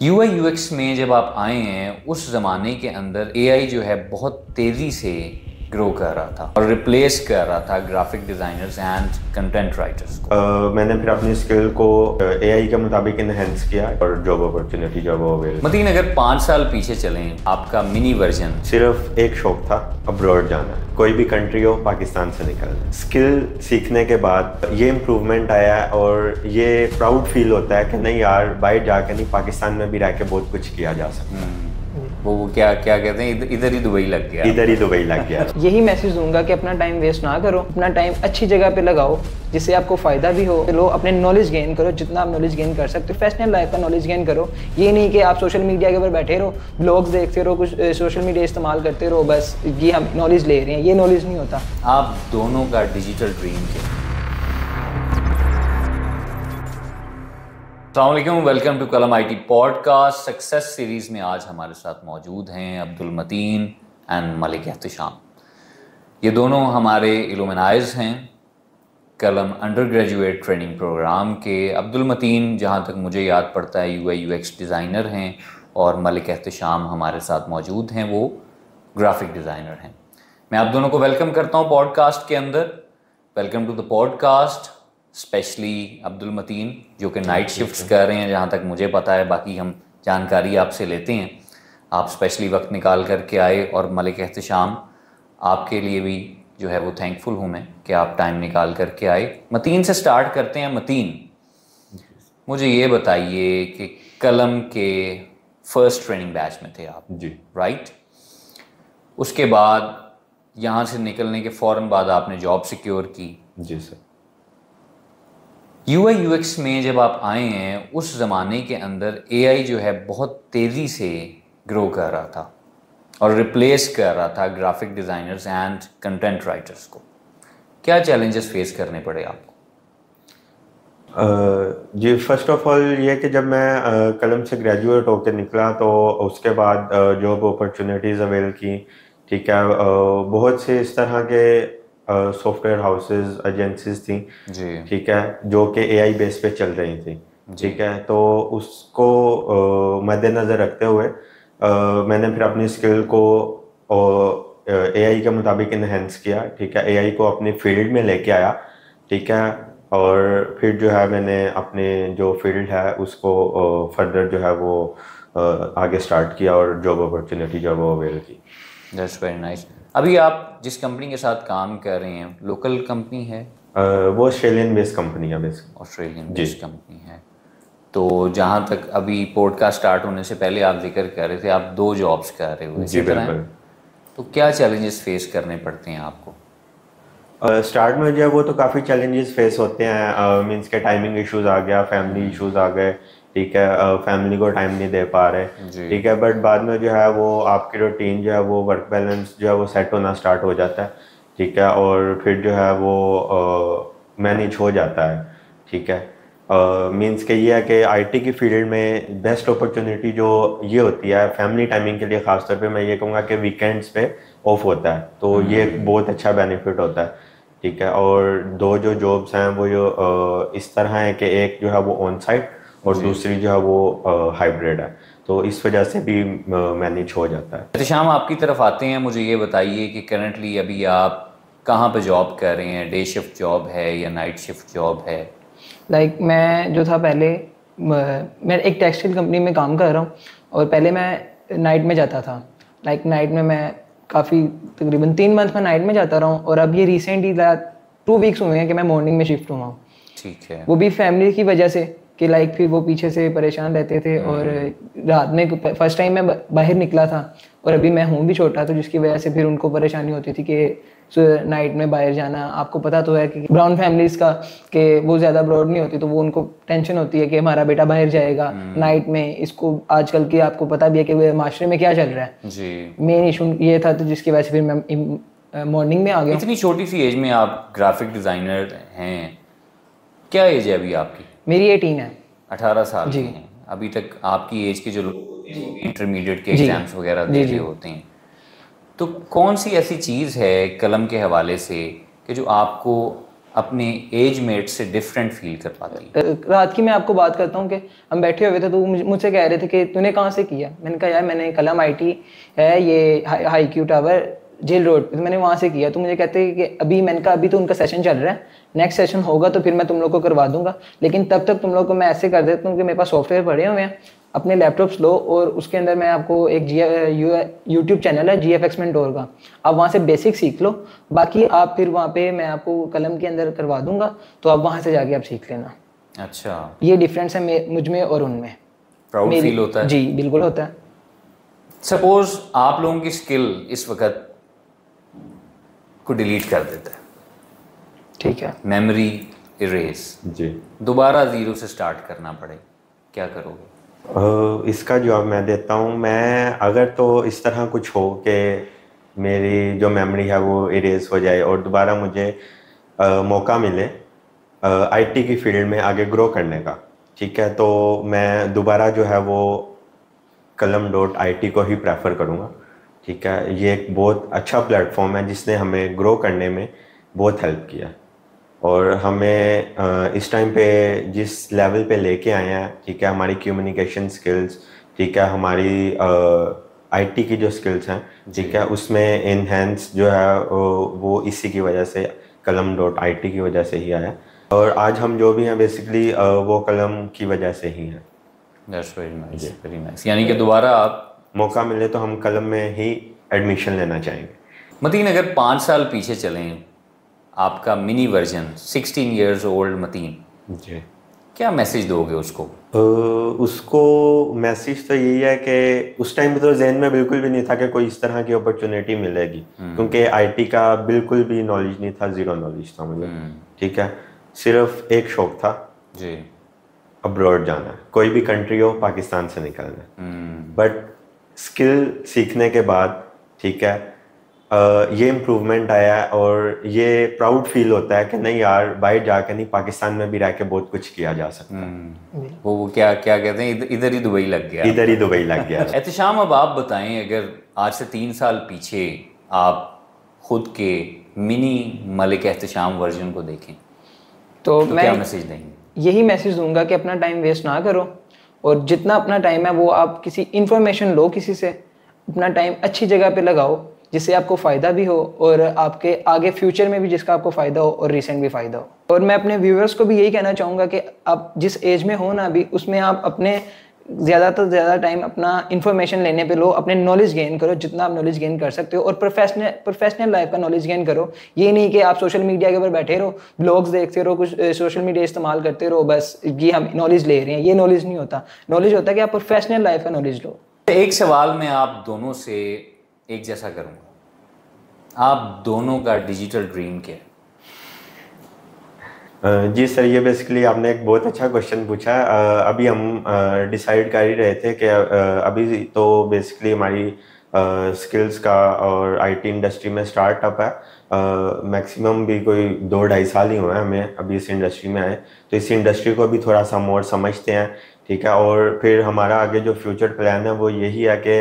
UI UX में जब आप आए हैं उस ज़माने के अंदर एआई जो है बहुत तेज़ी से ग्रो कर रहा था और रिप्लेस कर रहा था graphic designers and content writers को। मैंने फिर अपनी स्किल को एआई के मुताबिक इन्हेंस किया और जॉब अपॉर्चुनिटी जो वो अवेलेबल। मतीन, अगर 5 साल पीछे चलें, आपका मिनी वर्जन सिर्फ एक शौक था, अब्रॉड जाना, कोई भी कंट्री हो, पाकिस्तान से निकलना। स्किल सीखने के बाद ये इम्प्रूवमेंट आया और ये प्राउड फील होता है कि नहीं यार, बाहर जाके नहीं, पाकिस्तान में भी रह के बहुत कुछ किया जा सकता है। वो क्या क्या कहते हैं, इधर ही दुबई लग गया। इधर ही दुबई लग गया। यही मैसेज दूंगा कि अपना टाइम वेस्ट ना करो, अपना टाइम अच्छी जगह पे लगाओ जिससे आपको फ़ायदा भी हो। लो अपने नॉलेज गेन करो, जितना आप नॉलेज गेन कर सकते हो। प्रोफेशनल लाइफ का नॉलेज गेन करो। ये नहीं कि आप सोशल मीडिया के ऊपर बैठे रहो, ब्लॉग्स देखते रहो, कुछ सोशल मीडिया इस्तेमाल करते रहो, बस ये हम नॉलेज ले रहे हैं। ये नॉलेज नहीं होता। आप दोनों का डिजिटल ड्रीम क्या? अस्सलामुअलैकुम, वेलकम टू कलम आईटी पॉडकास्ट सक्सेस सीरीज़ में आज हमारे साथ मौजूद हैं अब्दुल मतीन एंड मलिक एहतिशाम। ये दोनों हमारे इल्यूमिनाइज हैं कलम अंडर ग्रेजुएट ट्रेनिंग प्रोग्राम के। अब्दुल मतीन, जहाँ तक मुझे याद पड़ता है, यूआई यूएक्स डिज़ाइनर हैं और मलिक एहतिशाम हमारे साथ मौजूद हैं, वो ग्राफिक डिज़ाइनर हैं। मैं आप दोनों को वेलकम करता हूँ पॉडकास्ट के अंदर। Welcome to the podcast, specially Abdul Mateen जो कि नाइट शिफ्ट्स कर रहे हैं, जहाँ तक मुझे पता है। बाकी हम जानकारी आपसे लेते हैं। आप स्पेशली वक्त निकाल करके आए। और मलिक एहतिशाम, आपके लिए भी जो है वो थैंकफुल हूँ मैं कि आप टाइम निकाल करके आए। मतीन से स्टार्ट करते हैं। मतीन, मुझे ये बताइए कि कलम के फर्स्ट ट्रेनिंग बैच में थे आप जी, राइट? उसके बाद यहाँ से निकलने के फ़ौरन बाद आपने जॉब सिक्योर की। जी सर। यूआई यूएक्स में जब आप आए हैं उस ज़माने के अंदर एआई जो है बहुत तेज़ी से ग्रो कर रहा था और रिप्लेस कर रहा था graphic designers and content writers को। क्या चैलेंजेस फेस करने पड़े आपको? जी, फर्स्ट ऑफ ऑल ये कि जब मैं कलम से ग्रेजुएट होकर निकला तो उसके बाद जॉब अपॉर्चुनिटीज़ अवेल की। ठीक है, बहुत से इस तरह के सॉफ्टवेयर हाउसेस, एजेंसीज थी, जी, ठीक है, जो कि एआई बेस पे चल रही थी। ठीक है, तो उसको मद्देनज़र रखते हुए मैंने फिर अपनी स्किल को एआई के मुताबिक इन्हेंस किया। ठीक है, एआई को अपनी फील्ड में लेके आया। ठीक है, और फिर जो है मैंने अपने जो फील्ड है उसको फर्दर जो है वो आगे स्टार्ट किया और जॉब अपॉर्चुनिटी जो वो अवेल की। That's very nice. अभी आप जिस कंपनी के साथ काम कर रहे हैं, लोकल कंपनी है? वो ऑस्ट्रेलियन बेस्ड कंपनी है बेसिक। ऑस्ट्रेलियन बेस्ड कंपनी है। तो जहाँ तक अभी पॉडकास्ट स्टार्ट होने से पहले आप जिक्र कर रहे थे, आप 2 जॉब्स कर रहे हो। जी बिल्कुल। तो क्या चैलेंजेस फेस करने पड़ते हैं आपको? स्टार्ट में जो है वो तो काफ़ी चैलेंजेस फेस होते हैं। मींस के टाइमिंग इश्यूज आ गया, फैमिली इश्यूज आ गए। ठीक है, फैमिली को टाइम नहीं दे पा रहे। ठीक है, बट बाद में जो है वो आपकी रूटीन जो है वो वर्क बैलेंस जो है वो सेट होना स्टार्ट हो जाता है। ठीक है, और फिर जो है वो मैनेज हो जाता है। ठीक है, मींस के ये है कि आईटी की फील्ड में बेस्ट अपॉर्चुनिटी जो ये होती है फैमिली टाइमिंग के लिए, ख़ासतौर पे मैं ये कहूँगा कि वीकेंड्स पे ऑफ होता है, तो ये एक बहुत अच्छा बेनिफिट होता है। ठीक है, और 2 जो जॉब्स हैं वो जो इस तरह है कि एक जो है वो ऑन साइट और दूसरी जो है वो हाइब्रिड है, तो इस वजह से भी मैनेज हो जाता है। एहतिशाम, आपकी तरफ आते हैं। मुझे ये बताइए कि करंटली अभी आप कहाँ पे जॉब कर रहे हैं? डे शिफ्ट जॉब है या नाइट शिफ्ट जॉब है? मैं जो था पहले, मैं एक टेक्सटाइल कंपनी में काम कर रहा हूँ और पहले मैं नाइट में जाता था। नाइट में मैं काफ़ी तकरीबन 3 मंथ में नाइट में जाता रहा हूँ और अब ये रिसेंटली 2 वीक्स हुए हैं कि मैं मॉर्निंग में शिफ्ट हुआ हूँ। ठीक है। वो भी फैमिली की वजह से कि फिर वो पीछे से परेशान रहते थे और रात में फर्स्ट टाइम मैं बाहर निकला था और अभी मैं हूँ भी छोटा, तो जिसकी वजह से फिर उनको परेशानी होती थी कि नाइट में बाहर जाना। आपको पता तो है कि ब्राउन फैमिलीज का कि वो ज़्यादा ब्रॉड नहीं होती, तो वो उनको टेंशन होती है कि हमारा बेटा बाहर जाएगा नाइट में। इसको आजकल की आपको पता भी है कि माशरे में क्या चल रहा है। जी, मेन इशू ये था, तो जिसकी वजह से फिर मैं मॉर्निंग में आ गया। इतनी छोटी सी एज में आप ग्राफिक डिज़ाइनर हैं। क्या एज है अभी आपकी? मेरी 18 है। 18 साल जी। की हैं। अभी तक आपकी एज के जो लोग होते हैं वो इंटरमीडिएट के एग्जाम्स वगैरह दे रहे होते हैं। तो कौन सी ऐसी चीज़ है कलम के हवाले से कि जो आपको अपने एज मेट से डिफरेंट फील कर पाती है? रात की मैं आपको बात करता हूँ कि हम बैठे हुए थे तो मुझसे कह रहे थे कि तूने कहाँ से किया। मैंने कहा यार मैंने कलम आईटी है, ये high Q tower jail road पे, तो मैंने वहाँ से किया। तो मुझे कहते हैं कि अभी, मैंने कहा अभी तो उनका सेशन चल रहा है, नेक्स्ट सेशन होगा तो फिर मैं तुम लोग को करवा दूंगा, लेकिन तब तक तुम लोग को मैं ऐसे कर देता हूँ कि मेरे पास सॉफ्टवेयर पड़े हुए हैं, अपने लैपटॉप्स लो और उसके अंदर मैं आपको एक यूट्यूब चैनल है GFX मेंटोर का, आप वहाँ से बेसिक सीख लो, बाकी आप फिर वहाँ पे मैं आपको कलम के अंदर करवा दूंगा, तो आप वहाँ से जाके आप सीख लेना। अच्छा, ये डिफरेंस है मुझ में और उनमें। प्राउड फील होता है? जी बिल्कुल होता है। सपोज आप लोगों की स्किल इस वक्त को डिलीट कर देता है, ठीक है, मेमोरी इरेज, जी, दोबारा जीरो से स्टार्ट करना पड़े, क्या करोगे? इसका जवाब मैं देता हूँ। मैं अगर तो इस तरह कुछ हो कि मेरी जो मेमोरी है वो इरेज हो जाए और दोबारा मुझे मौका मिले आईटी की फील्ड में आगे ग्रो करने का, ठीक है, तो मैं दोबारा जो है वो kalam.it को ही प्रेफर करूँगा। ठीक है, ये एक बहुत अच्छा प्लेटफॉर्म है जिसने हमें ग्रो करने में बहुत हेल्प किया और हमें इस टाइम पे जिस लेवल पे लेके आए हैं, ठीक है, हमारी कम्युनिकेशन स्किल्स, ठीक है, हमारी आईटी की जो स्किल्स हैं, ठीक है, उसमें इनहेंस जो है वो इसी की वजह से kalam.it की वजह से ही आया और आज हम जो भी हैं बेसिकली वो कलम की वजह से ही हैं। That's very nice, very nice। यानी कि दोबारा आप मौका मिले तो हम कलम में ही एडमिशन लेना चाहेंगे। मतीन, अगर 5 साल पीछे चलें, आपका mini version 16 years old Mateen, ji, क्या मैसेज दोगे उसको? उसको मैसेज तो यही है कि उस टाइम पे तो जहन में बिल्कुल भी नहीं था कि कोई इस तरह की अपॉर्चुनिटी मिलेगी, क्योंकि आईटी का बिल्कुल भी नॉलेज नहीं था, जीरो नॉलेज था मुझे। ठीक है, सिर्फ एक शौक था जी, अब्रॉड जाना है, कोई भी कंट्री हो, पाकिस्तान से निकलना है। बट स्किल सीखने के बाद, ठीक है, ये इम्प्रूवमेंट आया और ये प्राउड फील होता है कि नहीं यार, बाहर जाके नहीं, पाकिस्तान में भी रह के बहुत कुछ किया जा सकता है। वो क्या क्या कहते हैं, इधर ही दुबई लग गया, इधर ही दुबई लग गया। एहतिशाम, अब आप बताएं, अगर आज से 3 साल पीछे आप खुद के मिनी मलिक एहतिशाम वर्जन को देखें तो मैं क्या मैसेज देंगे? यही मैसेज दूंगा कि अपना टाइम वेस्ट ना करो और जितना अपना टाइम है वो आप किसी इंफॉर्मेशन लो, किसी से अपना टाइम अच्छी जगह पे लगाओ जिससे आपको फ़ायदा भी हो और आपके आगे फ्यूचर में भी जिसका आपको फ़ायदा हो और रिसेंट भी फ़ायदा हो। और मैं अपने व्यूअर्स को भी यही कहना चाहूँगा कि आप जिस एज में हो ना अभी, उसमें आप अपने ज़्यादा से ज़्यादा टाइम अपना इन्फॉर्मेशन लेने पे लो, अपने नॉलेज गेन करो जितना आप नॉलेज गेन कर सकते हो और प्रोफेशनल लाइफ का नॉलेज गेन करो। ये नहीं कि आप सोशल मीडिया के ऊपर बैठे रहो, ब्लॉग्स देखते रहो, कुछ सोशल मीडिया इस्तेमाल करते रहो, बस ये हम नॉलेज ले रहे हैं, ये नॉलेज नहीं होता। नॉलेज होता है कि आप प्रोफेशनल लाइफ का नॉलेज लो। एक सवाल मैं आप दोनों से एक जैसा करूँगा, आप दोनों का डिजिटल ड्रीम क्या है? जी सर, ये बेसिकली आपने एक बहुत अच्छा क्वेश्चन पूछा। अभी हम डिसाइड कर ही रहे थे कि अभी तो बेसिकली हमारी स्किल्स का और आईटी इंडस्ट्री में स्टार्टअप है, मैक्सिमम भी कोई 2-2.5 साल ही हुए हैं हमें अभी इस इंडस्ट्री में आए, तो इस इंडस्ट्री को भी थोड़ा सा मोर समझते हैं। ठीक है, और फिर हमारा आगे जो फ्यूचर प्लान है वो यही है कि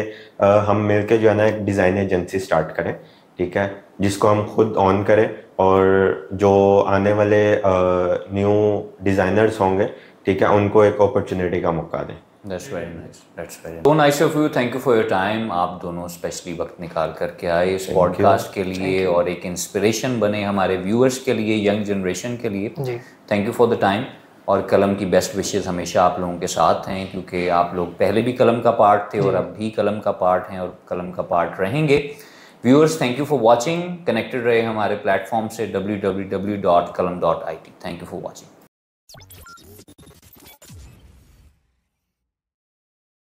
हम मिलके जो है ना एक डिज़ाइन एजेंसी स्टार्ट करें, ठीक है, जिसको हम खुद ऑन करें और जो आने वाले न्यू डिज़ाइनर्स होंगे, ठीक है, उनको एक अपॉर्चुनिटी का मौका दें। That's very nice. That's very so nice of you. Thank you for your time. आप दोनों स्पेशली वक्त निकाल करके आए इस पॉडकास्ट के लिए और एक इंस्पिरेशन बने हमारे व्यूअर्स के लिए, यंग जनरेशन के लिए। Thank you for the time और कलम की बेस्ट विशेस हमेशा आप लोगों के साथ हैं, क्योंकि आप लोग पहले भी कलम का पार्ट थे और अब भी कलम का पार्ट हैं और कलम का पार्ट रहेंगे। Viewers, thank you for watching. Connected रहे हमारे प्लेटफॉर्म से www.kalam.it। Thank you for watching.